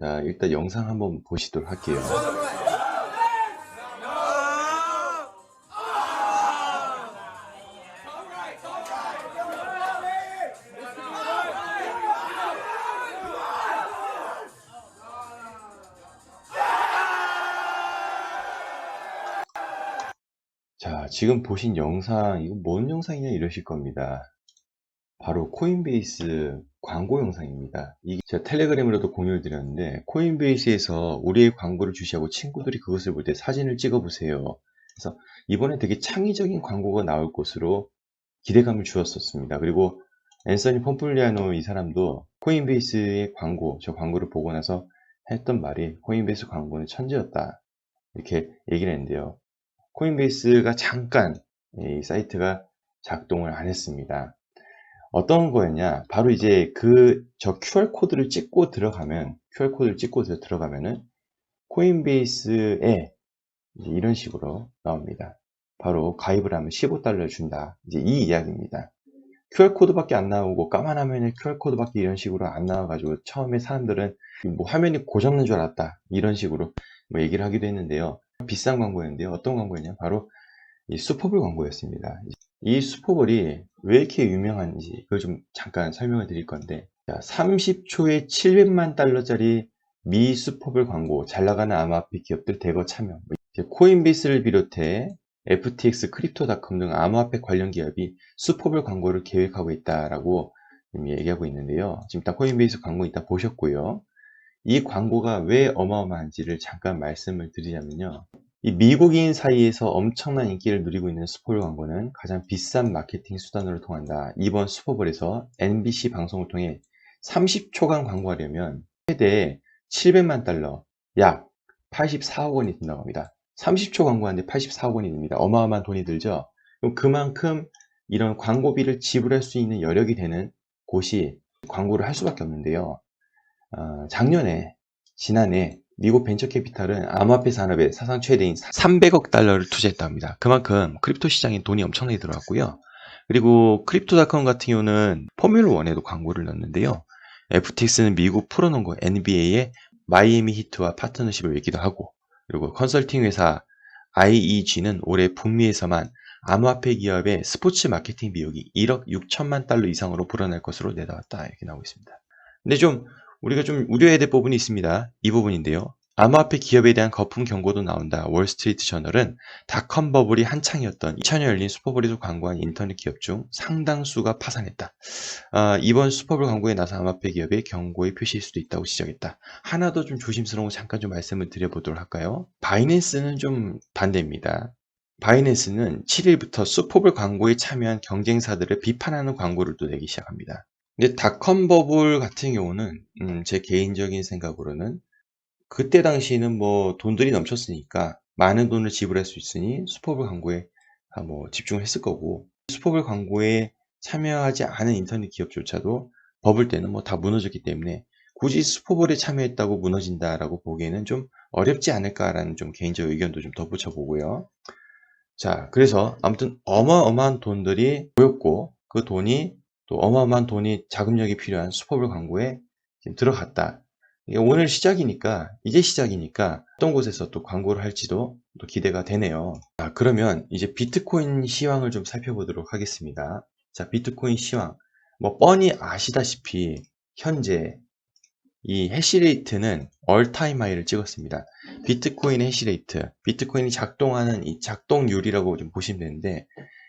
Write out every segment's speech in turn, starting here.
자, 일단 영상 한번 보시도록 할게요. 자, 지금 보신 영상, 이거 뭔 영상이냐 이러실 겁니다. 바로 코인베이스 광고 영상입니다. 이게 제가 텔레그램으로도 공유를 드렸는데, 코인베이스에서 우리의 광고를 주시하고 친구들이 그것을 볼 때 사진을 찍어 보세요. 그래서 이번에 되게 창의적인 광고가 나올 것으로 기대감을 주었었습니다. 그리고 앤서니 폼플리아노 이 사람도 코인베이스의 광고, 저 광고를 보고 나서 했던 말이 코인베이스 광고는 천재였다. 이렇게 얘기를 했는데요. 코인베이스가 잠깐 이 사이트가 작동을 안 했습니다. 어떤 거였냐? 바로 이제 저 QR코드를 찍고 들어가면은 코인베이스에 이제 이런 식으로 나옵니다. 바로 가입을 하면 15달러를 준다. 이제 이 이야기입니다. QR코드밖에 안 나오고 까만 화면에 QR코드밖에 이런 식으로 안 나와가지고 처음에 사람들은 뭐 화면이 고장난 줄 알았다. 이런 식으로 뭐 얘기를 하기도 했는데요. 비싼 광고였는데요. 어떤 광고였냐? 바로 이 슈퍼볼 광고였습니다. 이 슈퍼볼이 왜 이렇게 유명한지 그걸 좀 잠깐 설명을 드릴 건데, 30초에 700만 달러짜리 미 슈퍼볼 광고, 잘 나가는 암호화폐 기업들 대거 참여. 코인베이스를 비롯해 FTX, 크립토닷컴 등 암호화폐 관련 기업이 슈퍼볼 광고를 계획하고 있다라고 얘기하고 있는데요. 지금 다 코인베이스 광고 이따 보셨고요. 이 광고가 왜 어마어마한지를 잠깐 말씀을 드리자면요. 이 미국인 사이에서 엄청난 인기를 누리고 있는 슈퍼볼 광고는 가장 비싼 마케팅 수단으로 통한다. 이번 슈퍼볼에서 NBC 방송을 통해 30초간 광고하려면 최대 700만 달러, 약 84억 원이 든다고 합니다. 30초 광고하는데 84억 원이 듭니다. 어마어마한 돈이 들죠. 그럼 그만큼 이런 광고비를 지불할 수 있는 여력이 되는 곳이 광고를 할 수밖에 없는데요. 지난해 미국 벤처캐피탈은 암호화폐 산업에 사상 최대인 300억 달러를 투자했다 합니다. 그만큼 크립토 시장에 돈이 엄청나게 들어갔고요. 그리고 크립토닷컴 같은 경우는 포뮬러1에도 광고를 넣었는데요. FTX는 미국 프로농구 NBA의 마이애미 히트와 파트너십을 맺기도 하고, 그리고 컨설팅 회사 IEG는 올해 북미에서만 암호화폐 기업의 스포츠 마케팅 비용이 1억 6천만 달러 이상으로 불어날 것으로 내다왔다. 이렇게 나오고 있습니다. 근데 우리가 좀 우려해야 될 부분이 있습니다. 이 부분인데요. 암호화폐 기업에 대한 거품 경고도 나온다. 월스트리트 저널은 닷컴 버블이 한창이었던 2000년 열린 슈퍼볼에서 광고한 인터넷 기업 중 상당수가 파산했다. 이번 슈퍼볼 광고에 나선 암호화폐 기업의 경고의 표시일 수도 있다고 지적했다. 하나 더 좀 조심스러운 거 잠깐 좀 말씀을 드려보도록 할까요? 바이낸스는 좀 반대입니다. 바이낸스는 7일부터 슈퍼볼 광고에 참여한 경쟁사들을 비판하는 광고를 또 내기 시작합니다. 근데 닷컴 버블 같은 경우는 제 개인적인 생각으로는 그때 당시에는 뭐 돈들이 넘쳤으니까 많은 돈을 지불할 수 있으니 슈퍼볼 광고에 뭐 집중을 했을 거고, 슈퍼볼 광고에 참여하지 않은 인터넷 기업조차도 버블 때는 뭐 다 무너졌기 때문에 굳이 슈퍼볼에 참여했다고 무너진다라고 보기에는 좀 어렵지 않을까라는 좀 개인적 의견도 좀 덧붙여 보고요. 자, 그래서 아무튼 어마어마한 돈들이 모였고, 그 돈이 또 어마어마한 돈이 자금력이 필요한 슈퍼볼 광고에 지금 들어갔다. 이게 오늘 시작이니까, 이제 시작이니까 어떤 곳에서 또 광고를 할지도 또 기대가 되네요. 자, 그러면 이제 비트코인 시황을 좀 살펴보도록 하겠습니다. 자, 비트코인 시황. 뭐 뻔히 아시다시피 현재 이 해시레이트는 얼타임 하이를 찍었습니다. 비트코인의 해시레이트, 비트코인이 작동하는 이 작동률이라고 좀 보시면 되는데,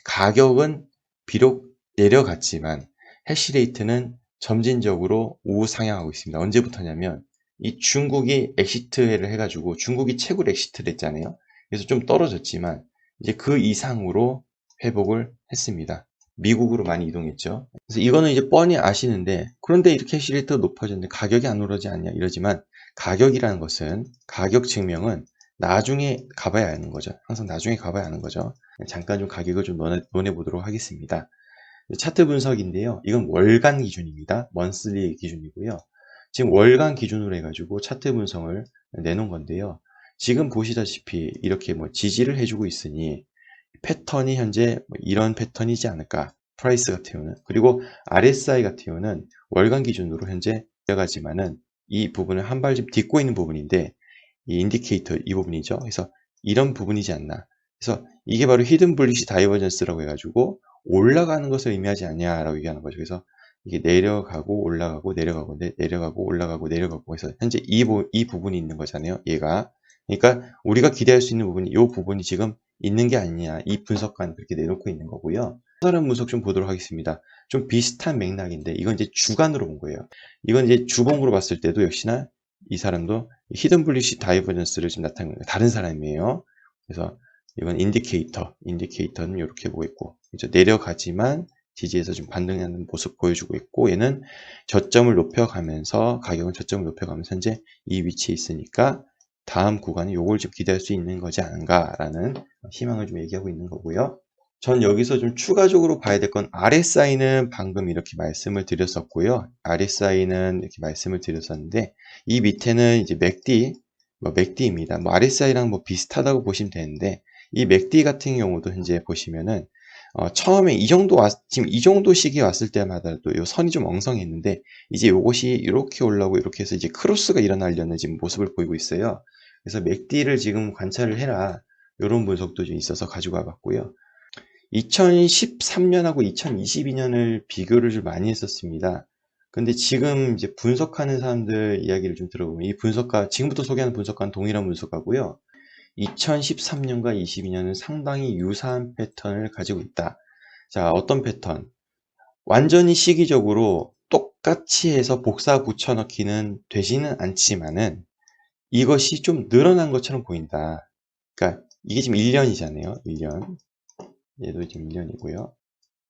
가격은 비록 내려갔지만 해시레이트는 점진적으로 우상향하고 있습니다. 언제부터냐면 이 중국이 엑시트를 해가지고 중국이 채굴 엑시트를 했잖아요. 그래서 좀 떨어졌지만 이제 그 이상으로 회복을 했습니다. 미국으로 많이 이동했죠. 그래서 이거는 이제 뻔히 아시는데, 그런데 이렇게 해시레이트가 높아졌는데 가격이 안 오르지 않냐 이러지만, 가격이라는 것은, 가격 증명은 나중에 가봐야 아는 거죠. 항상 나중에 가봐야 아는 거죠. 잠깐 좀 가격을 좀 논해 보도록 하겠습니다. 차트 분석인데요. 이건 월간 기준입니다. 먼슬리 기준이고요. 지금 월간 기준으로 해가지고 차트 분석을 내놓은 건데요. 지금 보시다시피 이렇게 뭐 지지를 해주고 있으니 패턴이 현재 이런 패턴이지 않을까. 프라이스 같은 경우는. 그리고 RSI 같은 경우는 월간 기준으로 현재 내려가지만은 이 부분을 한 발 좀 딛고 있는 부분인데 이 인디케이터 이 부분이죠. 그래서 이런 부분이지 않나. 그래서 이게 바로 히든 불리시 다이버전스라고 해가지고 올라가는 것을 의미하지 않냐라고 얘기하는 거죠. 그래서 이게 내려가고 올라가고 내려가고 내려가고 올라가고 내려가고 해서 현재 이 부분이 있는 거잖아요. 얘가. 그러니까 우리가 기대할 수 있는 부분이 이 부분이 지금 있는 게 아니냐. 이 분석관 그렇게 내놓고 있는 거고요. 다른 분석 좀 보도록 하겠습니다. 좀 비슷한 맥락인데 이건 이제 주간으로 본 거예요. 이건 이제 주봉으로 봤을 때도 역시나 이 사람도 히든 블리시 다이버전스를 지금 나타내는 거예요. 다른 사람이에요. 그래서 이건 인디케이터는 이렇게 보고 있고 그렇죠? 내려가지만 지지에서 좀 반등하는 모습 보여주고 있고 얘는 저점을 높여가면서 가격은 저점을 높여가면서 현재 이 위치에 있으니까 다음 구간은 요걸 좀 기대할 수 있는 거지 않은가라는 희망을 좀 얘기하고 있는 거고요. 전 여기서 좀 추가적으로 봐야 될 건 RSI는 방금 이렇게 말씀을 드렸었고요. RSI는 이렇게 말씀을 드렸었는데 이 밑에는 이제 맥디입니다. 뭐 RSI랑 뭐 비슷하다고 보시면 되는데 이 맥디 같은 경우도 현재 보시면은 처음에 지금 이 정도 시기에 왔을 때마다 또 요 선이 좀 엉성했는데 이제 요것이 이렇게 올라오고 이렇게 해서 이제 크로스가 일어나려는 지금 모습을 보이고 있어요. 그래서 맥디를 지금 관찰을 해라. 이런 분석도 좀 있어서 가지고 와봤고요. 2013년하고 2022년을 비교를 좀 많이 했었습니다. 근데 지금 이제 분석하는 사람들 이야기를 좀 들어보면 이 분석가, 지금부터 소개하는 분석가는 동일한 분석가고요. 2013년과 22년은 상당히 유사한 패턴을 가지고 있다. 자, 어떤 패턴? 완전히 시기적으로 똑같이 해서 복사 붙여넣기는 되지는 않지만은 이것이 좀 늘어난 것처럼 보인다. 그러니까 이게 지금 1년이잖아요. 1년. 얘도 지금 1년이고요.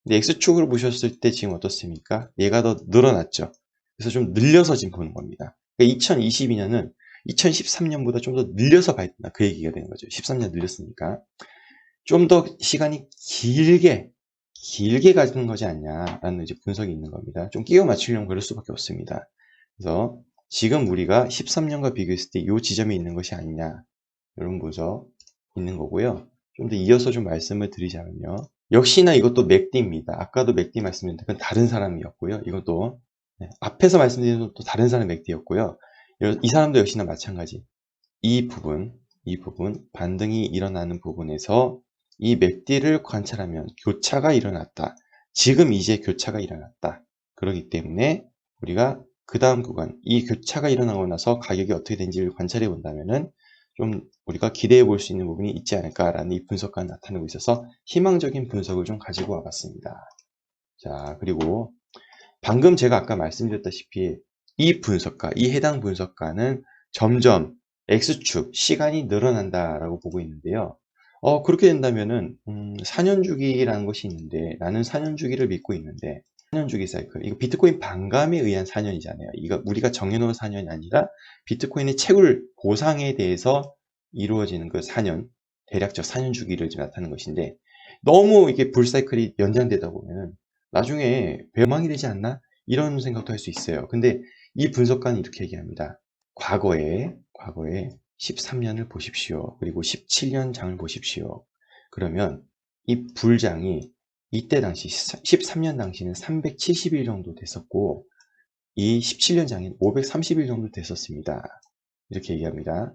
근데 X축으로 보셨을 때 지금 어떻습니까? 얘가 더 늘어났죠. 그래서 좀 늘려서 지금 보는 겁니다. 그러니까 2022년은 2013년보다 좀 더 늘려서 봐야 된다. 그 얘기가 되는 거죠. 13년 늘렸으니까. 좀 더 시간이 길게 가지는 거지 않냐라는 이제 분석이 있는 겁니다. 좀 끼워 맞추려면 그럴 수밖에 없습니다. 그래서 지금 우리가 13년과 비교했을 때 이 지점이 있는 것이 아니냐. 이런 분석 있는 거고요. 좀 더 이어서 좀 말씀을 드리자면요. 역시나 이것도 맥디입니다. 아까도 맥디 말씀드렸는데 그건 다른 사람이었고요. 이것도 앞에서 말씀드린 건 또 다른 사람 맥디였고요. 이 사람도 역시나 마찬가지. 이 부분 반등이 일어나는 부분에서 이 맥디를 관찰하면 교차가 일어났다. 지금 이제 교차가 일어났다. 그렇기 때문에 우리가 그 다음 구간 이 교차가 일어나고 나서 가격이 어떻게 되는지를 관찰해 본다면은 좀 우리가 기대해 볼 수 있는 부분이 있지 않을까라는 이 분석가 나타내고 있어서 희망적인 분석을 좀 가지고 와봤습니다. 자, 그리고 방금 제가 아까 말씀드렸다시피 이 해당 분석가는 점점 X축, 시간이 늘어난다라고 보고 있는데요. 그렇게 된다면은 4년 주기라는 것이 있는데 나는 4년 주기를 믿고 있는데 4년 주기 사이클, 이거 비트코인 반감에 의한 4년이잖아요. 이거 우리가 정해놓은 4년이 아니라 비트코인의 채굴 보상에 대해서 이루어지는 그 4년, 대략적 4년 주기를 나타내는 것인데 너무 이게 불사이클이 연장되다 보면 나중에 배망이 되지 않나? 이런 생각도 할 수 있어요. 근데 이 분석가는 이렇게 얘기합니다. 과거에 13년을 보십시오. 그리고 17년 장을 보십시오. 그러면 이 불장이 이때 당시 13년 당시는 370일 정도 됐었고 이 17년 장인 530일 정도 됐었습니다. 이렇게 얘기합니다.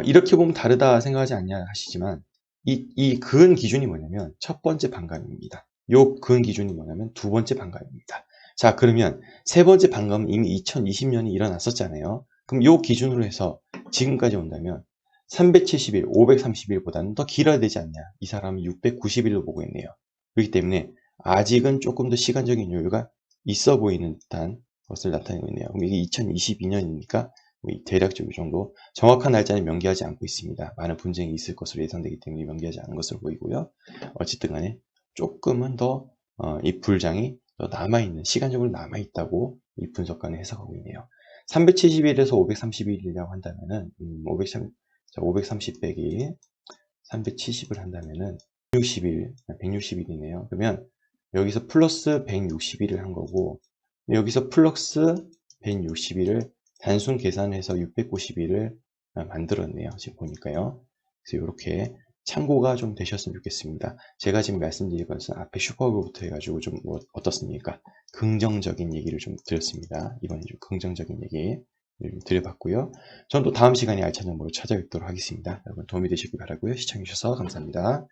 이렇게 보면 다르다 생각하지 않냐 하시지만 이 근 기준이 뭐냐면 첫 번째 반감입니다. 요 근 기준이 뭐냐면 두 번째 반감입니다. 자, 그러면 세 번째 반감은 이미 2020년이 일어났었잖아요. 그럼 요 기준으로 해서 지금까지 온다면 370일, 530일보다는 더 길어야 되지 않냐. 이 사람은 690일로 보고 있네요. 그렇기 때문에 아직은 조금 더 시간적인 여유가 있어 보이는 듯한 것을 나타내고 있네요. 그럼 이게 2022년이니까 대략적으로 정도 정확한 날짜는 명기하지 않고 있습니다. 많은 분쟁이 있을 것으로 예상되기 때문에 명기하지 않은 것으로 보이고요. 어쨌든 간에 조금은 더 이 불장이 더 남아있는, 시간적으로 남아있다고 이 분석가는 해석하고 있네요. 370일에서 530일이라고 한다면은 530 빼기 370을 한다면은 160일이네요. 그러면 여기서 플러스 160일을 한 거고 여기서 플러스 160일을 단순 계산해서 690일을 만들었네요. 지금 보니까요. 그래서 이렇게 참고가 좀 되셨으면 좋겠습니다. 제가 지금 말씀드린 것은 앞에 슈퍼그부터 해가지고 좀 어떻습니까? 긍정적인 얘기를 좀 드렸습니다. 이번에 좀 긍정적인 얘기. 드려봤고요. 전 또 다음 시간에 알찬 정보로 찾아뵙도록 하겠습니다. 여러분 도움이 되시길 바라고요. 시청해주셔서 감사합니다.